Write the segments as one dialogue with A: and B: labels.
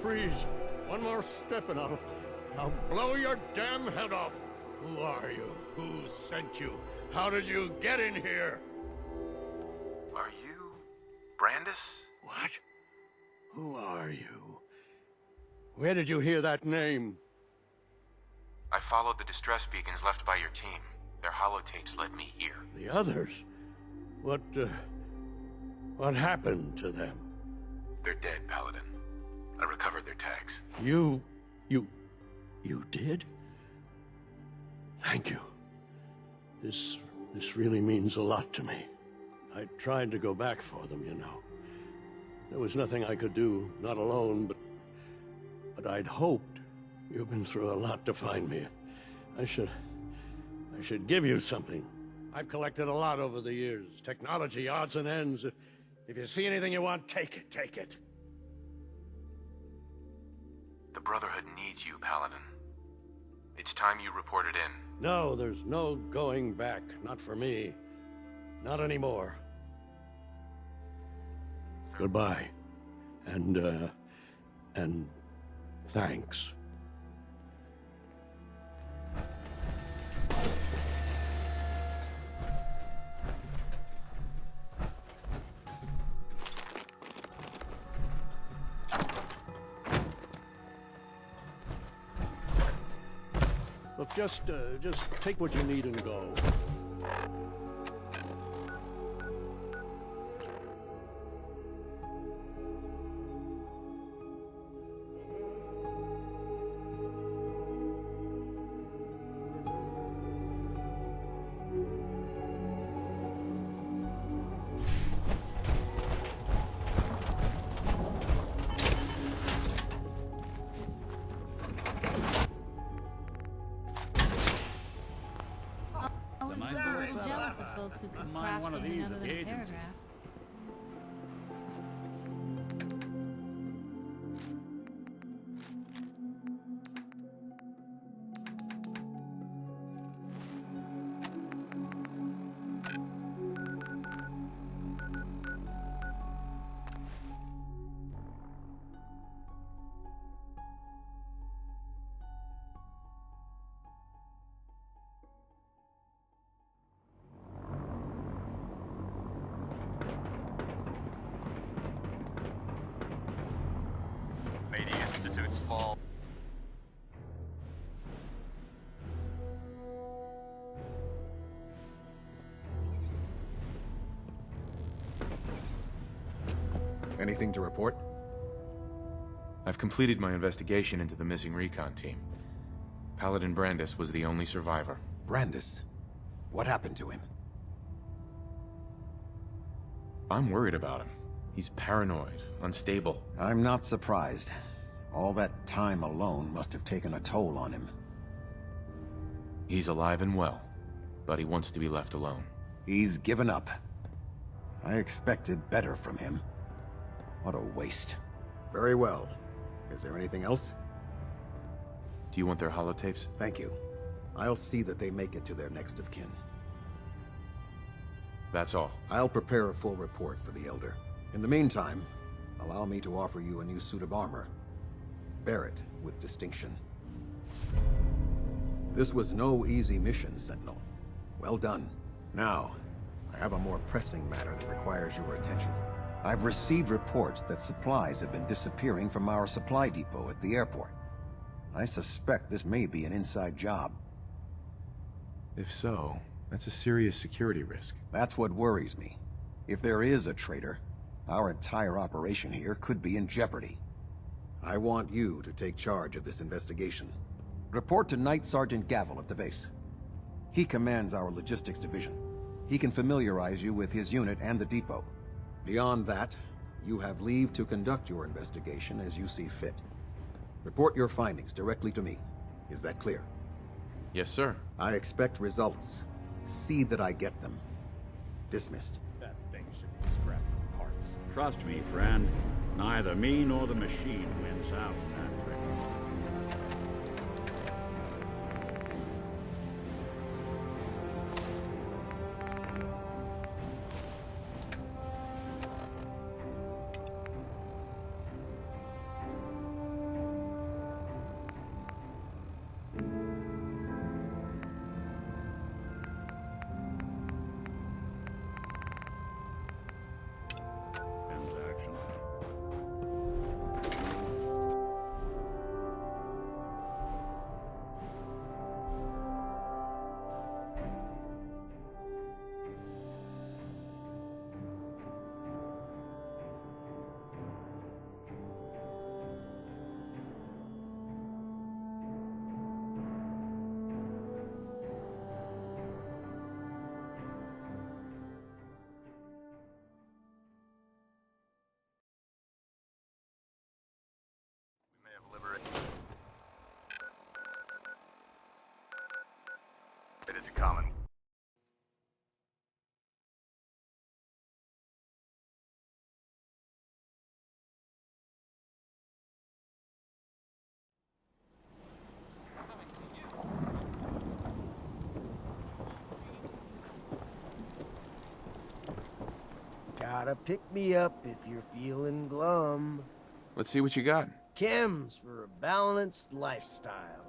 A: freeze. One more step and I'll blow your damn head off. Who are you? Who sent you? How did you get in here?
B: Are you Brandis?
A: What? Who are you? Where did you hear that name?
B: I followed the distress beacons left by your team. Their holotapes led me here.
A: The others? What happened to them?
B: They're dead, Paladin. I recovered their tags.
A: You did? Thank you. This really means a lot to me. I tried to go back for them, you know. There was nothing I could do, not alone, but I'd hoped. You've been through a lot to find me. I should give you something. I've collected a lot over the years. Technology, odds and ends. If you see anything you want, take it.
B: The Brotherhood needs you, Paladin. It's time you reported in.
A: No, there's no going back. Not for me. Not anymore. Goodbye. And thanks. Look, just take what you need and go.
C: Folks who could craft something other than a paragraph.
B: Institute's fall.
D: Anything to report?
B: I've completed my investigation into the missing recon team. Paladin Brandis was the only survivor.
D: Brandis? What happened to him?
B: I'm worried about him. He's paranoid, unstable.
D: I'm not surprised. All that time alone must have taken a toll on him.
B: He's alive and well, but he wants to be left alone.
D: He's given up. I expected better from him. What a waste. Very well. Is there anything else?
B: Do you want their holotapes?
D: Thank you. I'll see that they make it to their next of kin.
B: That's all.
D: I'll prepare a full report for the Elder. In the meantime, allow me to offer you a new suit of armor. Bear it with distinction. This was no easy mission, Sentinel. Well done. Now, I have a more pressing matter that requires your attention. I've received reports that supplies have been disappearing from our supply depot at the airport. I suspect this may be an inside job.
B: If so, that's a serious security risk.
D: That's what worries me. If there is a traitor, our entire operation here could be in jeopardy. I want you to take charge of this investigation. Report to Night Sergeant Gavel at the base. He commands our logistics division. He can familiarize you with his unit and the depot. Beyond that, you have leave to conduct your investigation as you see fit. Report your findings directly to me. Is that clear?
B: Yes, sir.
D: I expect results. See that I get them. Dismissed.
E: That thing should be scrapped for parts. Trust me, friend. Neither me nor the machine wins out in that trick.
F: Gotta pick me up if you're feeling glum.
B: Let's see what you got.
F: Chems for a balanced lifestyle.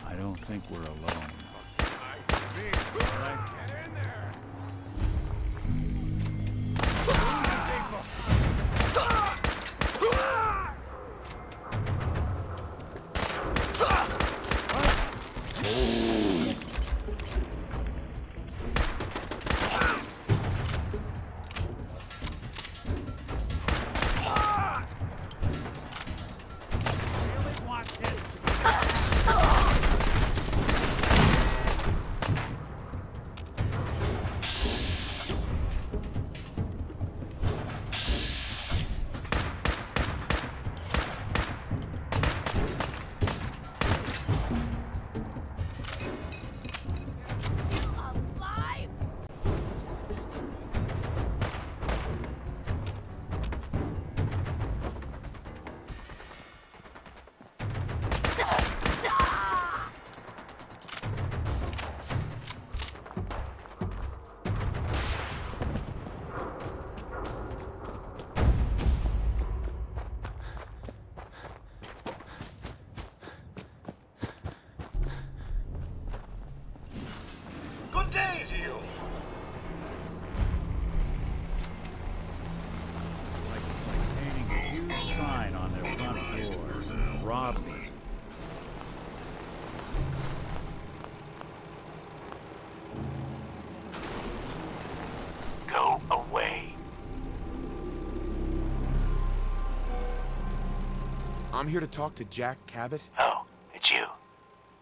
E: I don't think we're alone.
G: Good day to you.
E: Like painting a huge sign on their front door. Rob me.
G: Go away.
B: I'm here to talk to Jack Cabbot.
G: Oh, it's you.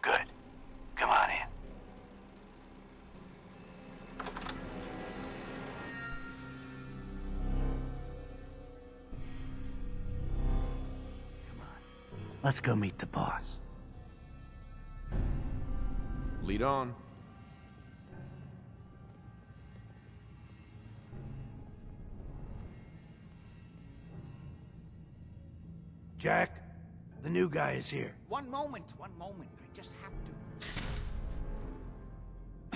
G: Good. Come on in.
F: Let's go meet the boss.
B: Lead on.
F: Jack, the new guy is here.
H: One moment. I just have to.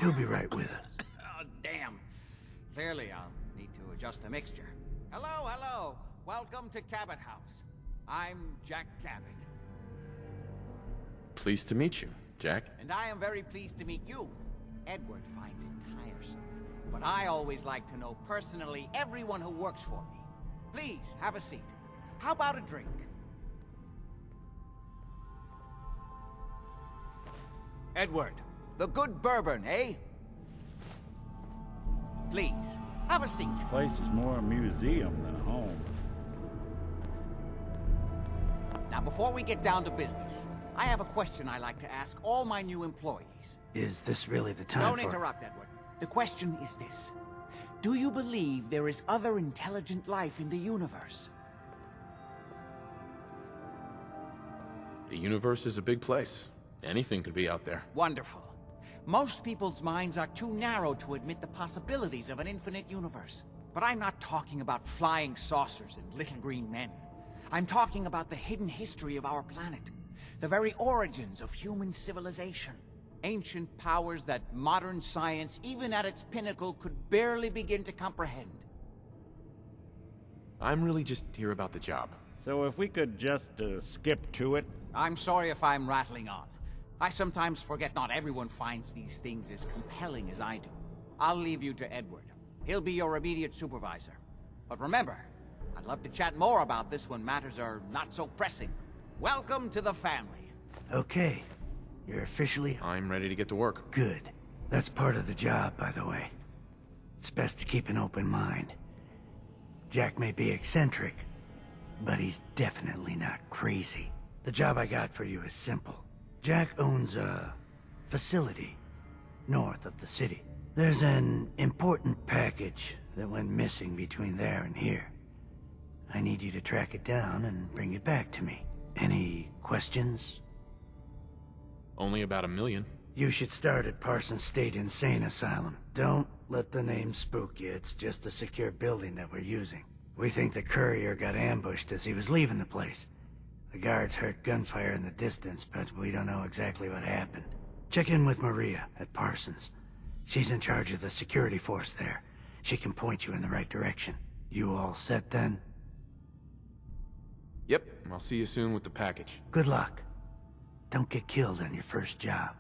F: He'll be right with us.
H: Oh, damn. Clearly, I'll need to adjust the mixture. Hello. Welcome to Cabbot House. I'm Jack Cabbot.
B: Pleased to meet you, Jack.
H: And I am very pleased to meet you. Edward finds it tiresome. But I always like to know personally everyone who works for me. Please, have a seat. How about a drink? Edward, the good bourbon, eh? Please, have a seat.
E: This place is more a museum than a home.
H: Now, before we get down to business, I have a question I like to ask all my new employees.
F: Is this really the time
H: Don't
F: for...
H: interrupt, Edward. The question is this. Do you believe there is other intelligent life in the universe?
B: The universe is a big place. Anything could be out there.
H: Wonderful. Most people's minds are too narrow to admit the possibilities of an infinite universe. But I'm not talking about flying saucers and little green men. I'm talking about the hidden history of our planet. The very origins of human civilization. Ancient powers that modern science, even at its pinnacle, could barely begin to comprehend.
B: I'm really just here about the job.
E: So if we could just skip to it.
H: I'm sorry if I'm rattling on. I sometimes forget not everyone finds these things as compelling as I do. I'll leave you to Edward. He'll be your immediate supervisor. But remember, I'd love to chat more about this when matters are not so pressing. Welcome to the family.
F: Okay. You're officially...
B: I'm ready to get to work.
F: Good. That's part of the job, by the way. It's best to keep an open mind. Jack may be eccentric, but he's definitely not crazy. The job I got for you is simple. Jack owns a facility north of the city. There's an important package that went missing between there and here. I need you to track it down and bring it back to me. Any questions?
B: Only about 1 million.
F: You should start at Parsons State Insane Asylum. Don't let the name spook you. It's just a secure building that we're using. We think the courier got ambushed as he was leaving the place. The guards heard gunfire in the distance, but we don't know exactly what happened. Check in with Maria at Parsons. She's in charge of the security force there. She can point you in the right direction. You all set then?
B: Yep, I'll see you soon with the package.
F: Good luck. Don't get killed on your first job.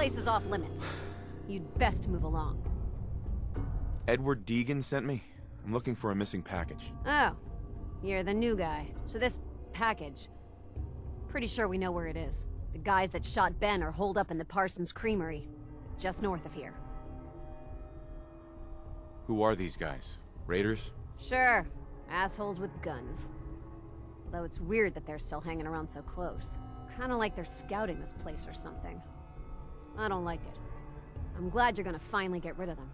I: place is off limits. You'd best move along.
B: Edward Deegan sent me. I'm looking for a missing package.
I: Oh, you're the new guy. So this package... Pretty sure we know where it is. The guys that shot Ben are holed up in the Parsons Creamery, just north of here.
B: Who are these guys? Raiders?
I: Sure. Assholes with guns. Though it's weird that they're still hanging around so close. Kinda like they're scouting this place or something. I don't like it. I'm glad you're gonna finally get rid of them.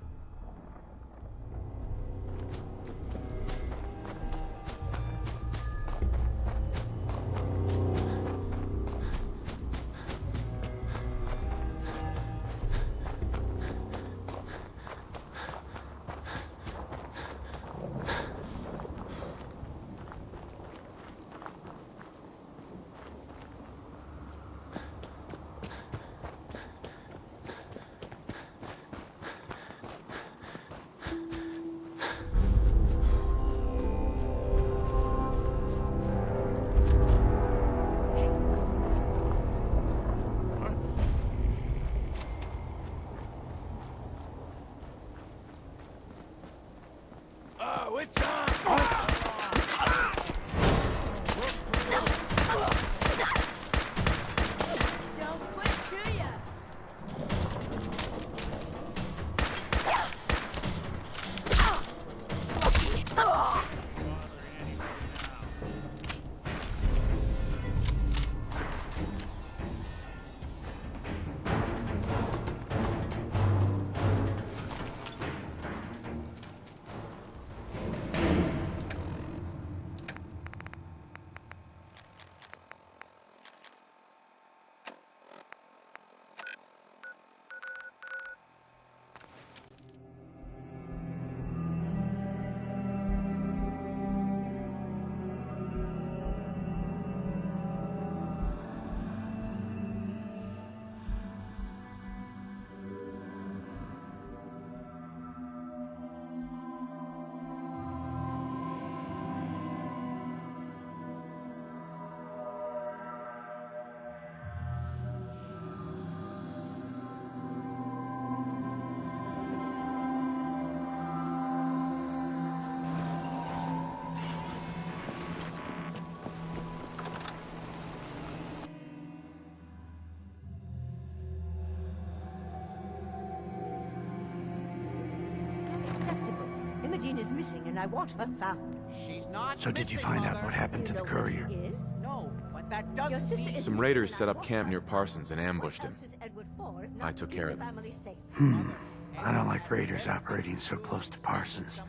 J: Imogene is missing, and I want her found.
H: She's not
F: So did you
H: missing,
F: find out
H: Mother.
F: what happened to the courier?
J: She is?
H: No, but that
J: Your
H: doesn't
J: sister
H: mean...
J: is
B: Some
J: missing,
B: raiders
J: and
B: set
J: I
B: up
J: want
B: camp
J: her
B: near
J: found.
B: Parsons and ambushed
J: What
B: him.
J: else is Edward for if
B: I
J: not
B: took
J: to
B: care
J: keep
B: of
J: the
B: them.
J: family safe?
F: I don't like raiders operating so close to Parsons.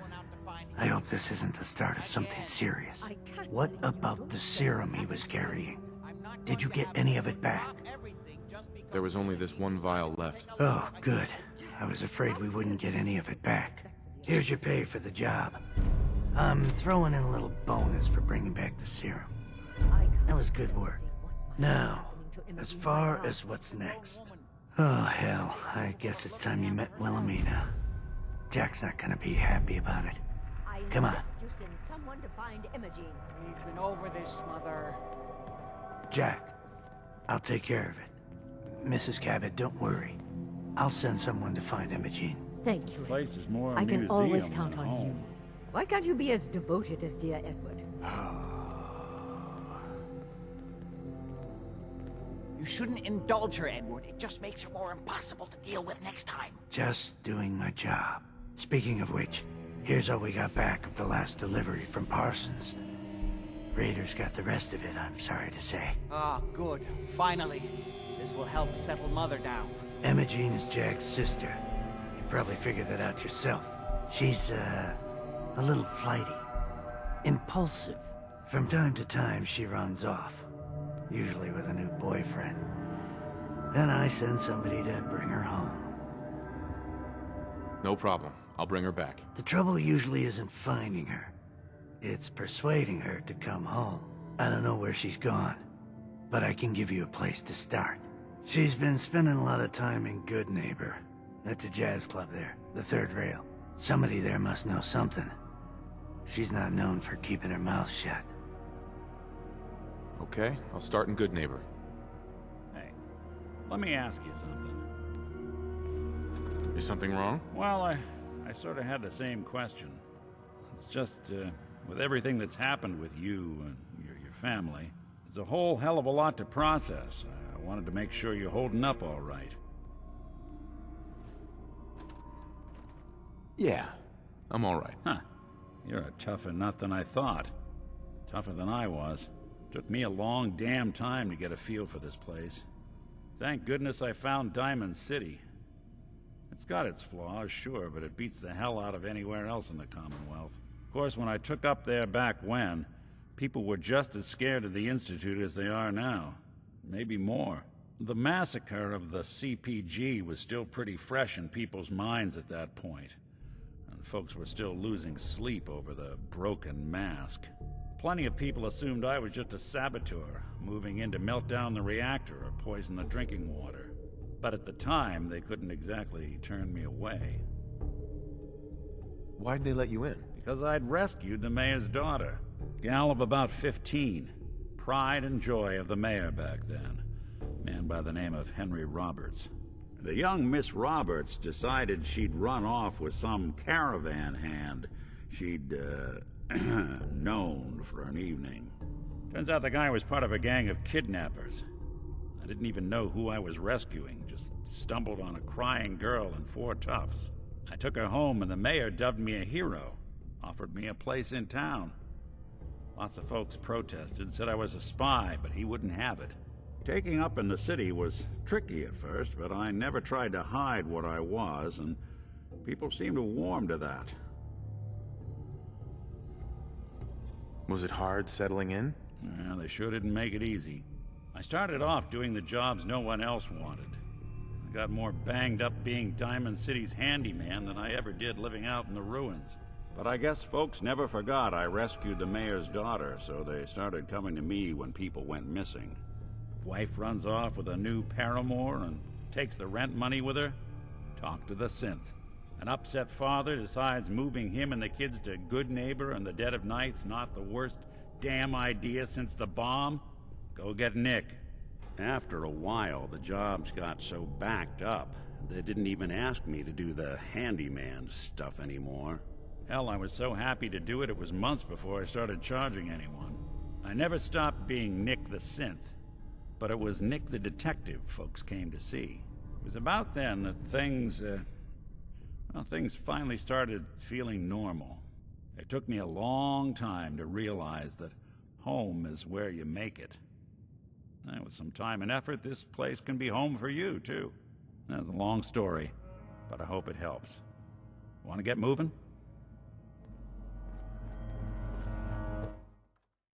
F: I hope this isn't the start of something serious.
J: I can't
F: What
J: believe you
F: about
J: don't
F: the
J: say
F: serum he
J: that.
F: was carrying? Did you get any of it back?
B: There was only this one vial left.
F: Oh, good. I was afraid we wouldn't get any of it back. Here's your pay for the job. I'm throwing in a little bonus for bringing back the serum. That was good work. Now, as far as what's next. Oh, hell. I guess it's time you met Wilhelmina. Jack's not gonna be happy about it. Come on.
J: You send someone to find Imogene.
H: We've been over this, Mother.
F: Jack, I'll take care of it. Mrs. Cabbot, don't worry. I'll send someone to find Imogene.
J: Thank you.
E: Place is more a
J: I can
E: museum
J: always
E: than
J: count
E: a
J: on
E: home.
J: you. Why can't you be as devoted as dear Edward?
H: You shouldn't indulge her, Edward. It just makes her more impossible to deal with next time.
F: Just doing my job. Speaking of which, here's all we got back of the last delivery from Parsons. Raiders got the rest of it, I'm sorry to say.
H: Ah, good. Finally. This will help settle Mother down.
F: Imogene is Jack's sister. You probably figured that out yourself. She's, a little flighty. Impulsive. From time to time, she runs off. Usually with a new boyfriend. Then I send somebody to bring her home.
B: No problem. I'll bring her back.
F: The trouble usually isn't finding her. It's persuading her to come home. I don't know where she's gone, but I can give you a place to start. She's been spending a lot of time in Good Neighbor, at the jazz club there, the third rail. Somebody there must know something. She's not known for keeping her mouth shut.
B: Okay, I'll start in Good Neighbor.
E: Hey, let me ask you something.
B: Is something wrong?
E: Well, I sort of had the same question. It's just, with everything that's happened with you and your family, it's a whole hell of a lot to process. I wanted to make sure you're holding up all right.
B: Yeah, I'm all right.
E: Huh. You're a tougher nut than I thought. Tougher than I was. Took me a long damn time to get a feel for this place. Thank goodness I found Diamond City. It's got its flaws, sure, but it beats the hell out of anywhere else in the Commonwealth. Of course, when I took up there back when, people were just as scared of the Institute as they are now. Maybe more. The massacre of the CPG was still pretty fresh in people's minds at that point. And folks were still losing sleep over the broken mask. Plenty of people assumed I was just a saboteur, moving in to melt down the reactor or poison the drinking water. But at the time, they couldn't exactly turn me away.
B: Why'd they let you in?
E: Because I'd rescued the mayor's daughter. Gal of about 15. Pride and joy of the mayor back then. Man by the name of Henry Roberts. The young Miss Roberts decided she'd run off with some caravan hand she'd, known for an evening. Turns out the guy was part of a gang of kidnappers. I didn't even know who I was rescuing, just stumbled on a crying girl and 4 toughs. I took her home and the mayor dubbed me a hero, offered me a place in town. Lots of folks protested, said I was a spy, but he wouldn't have it. Taking up in the city was tricky at first, but I never tried to hide what I was, and people seemed to warm to that.
B: Was it hard settling in?
E: Yeah, they sure didn't make it easy. I started off doing the jobs no one else wanted. I got more banged up being Diamond City's handyman than I ever did living out in the ruins. But I guess folks never forgot I rescued the mayor's daughter, so they started coming to me when people went missing. Wife runs off with a new paramour and takes the rent money with her. Talk to the synth. An upset father decides moving him and the kids to Good Neighbor in the dead of night's not the worst damn idea since the bomb. Go get Nick. After a while, the jobs got so backed up, they didn't even ask me to do the handyman stuff anymore. Hell, I was so happy to do it, it was months before I started charging anyone. I never stopped being Nick the Synth, but it was Nick the Detective folks came to see. It was about then that things finally started feeling normal. It took me a long time to realize that home is where you make it. And with some time and effort, this place can be home for you, too. That's a long story, but I hope it helps. Want to get moving?